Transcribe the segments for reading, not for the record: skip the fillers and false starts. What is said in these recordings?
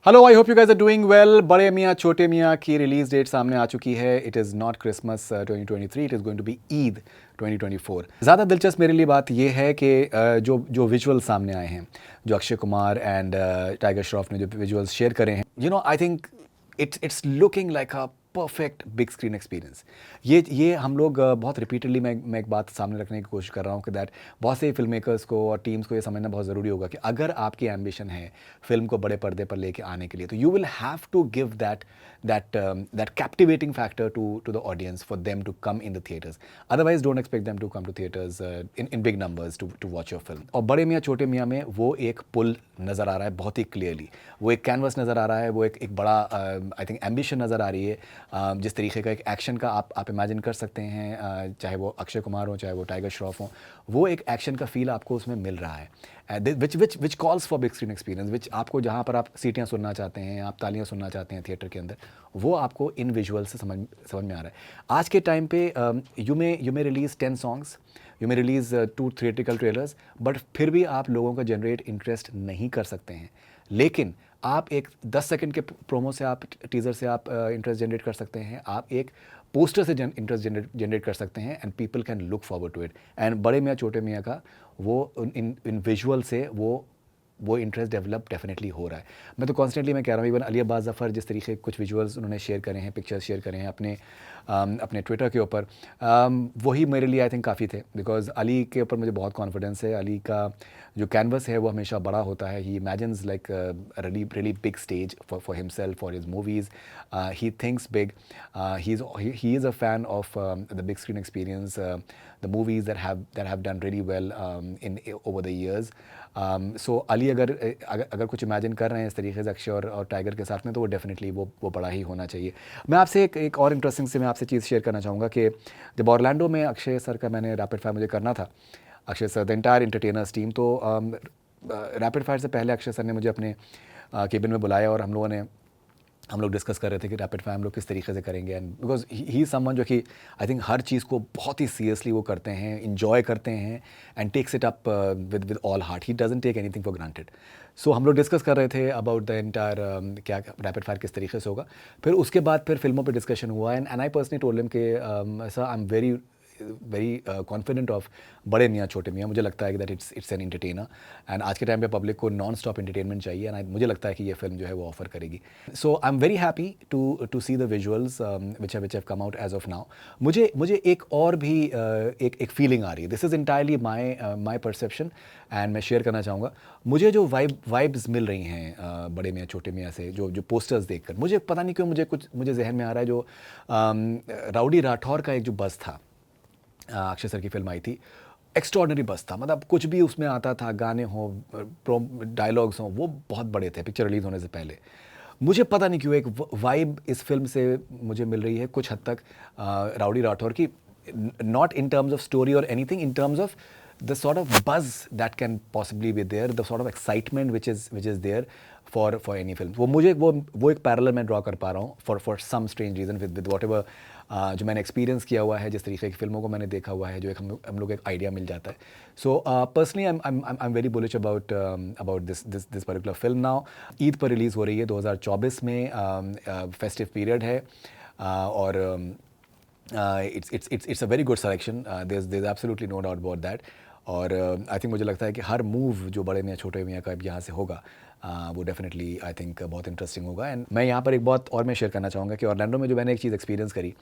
Hello, I hope you guys are doing well. Bade Miyan Chhote मियाँ की release date सामने आ चुकी है। It is not Christmas 2023, it is going to be Eid 2024। ज़्यादा दिलचस्प मेरे लिए बात यह है कि जो विजुअल सामने आए हैं, जो अक्षय कुमार एंड टाइगर श्रॉफ ने जो विजुअल्स शेयर करे हैं, I think it's looking like a perfect big screen experience. ये हम लोग बहुत रिपीटेडली मैं एक बात सामने रखने की कोशिश कर रहा हूँ कि दैट बहुत से फिल्म मेकर्स को और टीम्स को ये समझना बहुत ज़रूरी होगा कि अगर आपकी एम्बिशन है फिल्म को बड़े पर्दे पर लेके आने के लिए, तो you will have to give that captivating factor to the audience for them to come in the theatres. Otherwise don't expect them to come to theatres in big numbers to watch your film. और बड़े मियाँ छोटे मियाँ में वो एक पुल नज़र आ रहा है बहुत ही clearly, वो एक कैनवस नज़र आ रहा है, वो एक बड़ा आई थिंक एम्बिशन नज़र आ रही है। जिस तरीके का एक एक्शन का आप इमेजिन कर सकते हैं, चाहे वो अक्षय कुमार हो चाहे वो टाइगर श्रॉफ हो, वो एक एक्शन का फील आपको उसमें मिल रहा है, which calls for big screen experience, which आपको जहाँ पर आप सीटियाँ सुनना चाहते हैं, आप तालियाँ सुनना चाहते हैं थिएटर के अंदर, वो आपको इन विजुअल से समझ में आ रहा है। आज के टाइम पे you may release 10 songs, you may release 2 theatrical trailers, but फिर भी आप लोगों का जनरेट इंटरेस्ट नहीं कर सकते हैं। लेकिन आप एक 10 सेकंड के प्रोमो से, आप टीज़र से आप इंटरेस्ट जनरेट कर सकते हैं, आप एक पोस्टर से इंटरेस्ट जनरेट कर सकते हैं, and people can look forward to it. And Bade Miyan Chhote मियाँ का वो इन विजुअल से वो इंटरेस्ट डेवलप डेफिनेटली हो रहा है। मैं तो कॉन्स्टेंटली मैं कह रहा हूँ, इवन अली अब्बास ज़फ़र जिस तरीके कुछ विजुअल्स उन्होंने शेयर करे हैं, पिक्चर्स शेयर करे हैं अपने ट्विटर के ऊपर, वही मेरे लिए आई थिंक काफ़ी थे, बिकॉज अली के ऊपर मुझे बहुत कॉन्फिडेंस है। अली का जो कैनवस है वो हमेशा बड़ा होता है। He imagines like really really big stage for himself, for his movies. He thinks big, he is a fan of the big screen experience, the movies that have done really well in over the years. सो अली अगर कुछ imagine कर रहे हैं इस तरीके से अक्षय और tiger के साथ में, तो वो डेफिनेटली वो बड़ा ही होना चाहिए। मैं आपसे एक और इंटरेस्टिंग से मैं आपसे चीज़ शेयर करना चाहूँगा कि जब ऑरलैंडो में अक्षय सर का मैंने रैपिड फायर मुझे करना था, Akshay sir the entire entertainers team, तो रैपिड फायर से पहले अक्षय सर ने मुझे अपने केबिन में बुलाया और हम लोग डिस्कस कर रहे थे कि रैपिड फायर हम लोग किस तरीके से करेंगे। एंड बिकॉज ही समवन जो कि आई थिंक हर चीज़ को बहुत ही सीरियसली वो करते हैं, इन्जॉय करते हैं, and takes it up with all heart. He doesn't take anything for granted. So हम लोग डिस्कस कर रहे थे अबाउट द एंटायर क्या रैपिड फायर किस तरीके से होगा। फिर उसके बाद फिर फिल्मों पे डिस्कशन हुआ, and I personally told him कि sir, I am very very confident of Bade Miyan Chhote Miyan. मुझे लगता है कि that it's an entertainer, and आज के टाइम पे पब्लिक को नॉन स्टॉप एंटरटेनमेंट चाहिए, एंड मुझे लगता है कि ये फिल्म जो है वो ऑफर करेगी। So I am very happy to see the visuals which have come out as of now. मुझे एक और भी एक फीलिंग आ रही है। This is entirely my perception, and मैं शेयर करना चाहूँगा। मुझे जो वाइब्स मिल रही हैं बड़े मियाँ छोटे मियाँ से, जो पोस्टर्स देखकर, मुझे पता नहीं क्यों मुझे जहन में आ रहा है जो राउडी राठौर का एक जो बज़ था, अक्षय सर की फिल्म आई थी, एक्स्ट्रॉर्डनरी बस था। मतलब कुछ भी उसमें आता था, गाने हों, डायलॉग्स हों, वो बहुत बड़े थे पिक्चर रिलीज़ होने से पहले। मुझे पता नहीं क्यों एक वाइब इस फिल्म से मुझे मिल रही है कुछ हद तक राउडी राठौर की, not in terms of story और anything, in terms of the sort of buzz that can possibly be there, the sort of excitement which is there for any film. वो एक पैरेलल मैं ड्रॉ कर पा रहा हूँ for some strange reason with whatever जो मैंने experience किया हुआ है, जिस तरीके की फिल्मों को मैंने देखा हुआ है, जो एक हम लोग एक आइडिया मिल जाता है। So personally I am very bullish about this particular film now. Eid पर रिलीज़ हो रही है 2024 में, फेस्टिव पीरियड है, और it's a very good selection. There's absolutely no doubt about that. और आई थिंक मुझे लगता है कि हर मूव जो बड़े मियाँ छोटे मियाँ का यहाँ से होगा, वो डेफिनेटली आई थिंक बहुत इंटरेस्टिंग होगा। एंड मैं यहाँ पर एक बात और मैं शेयर करना चाहूँगा कि ऑरलैंडो में जो मैंने एक चीज़ एक्सपीरियंस करी,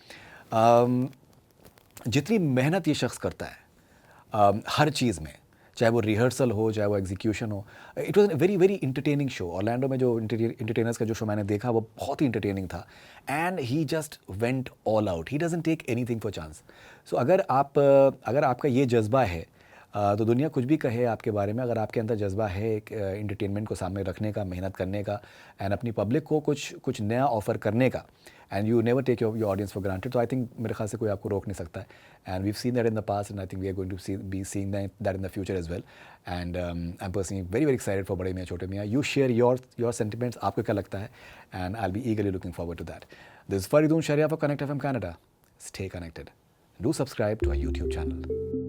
जितनी मेहनत ये शख्स करता है हर चीज़ में, चाहे वो रिहर्सल हो चाहे वो एग्जीक्यूशन हो, it was very very entertaining show. Orlando में जो इंटरटेनर्स का जो शो मैंने देखा वो बहुत ही इंटरटेनिंग था, and he just went all out. He doesn't take anything for chance. So अगर आपका ये जज्बा है, तो दुनिया कुछ भी कहे आपके बारे में, अगर आपके अंदर जज्बा है एक इंटरटेनमेंट को सामने रखने का, मेहनत करने का, एंड अपनी पब्लिक को कुछ नया ऑफर करने का, and you never take your audience for granted, तो आई थिंक मेरे ख्याल से कोई आपको रोक नहीं सकता है। And we seen that in the past, and I think we are going to be seeing that in the future as well. And I am personally very very excited for Bade Miyan Chhote मियाँ। यू शेयर योर सेंटिमेंट्स, आपको क्या लगता है, and I will be eagerly looking forward to that. This Faridoon Shahryar for Connect FM Canada. Stay connected. Do subscribe to our YouTube channel.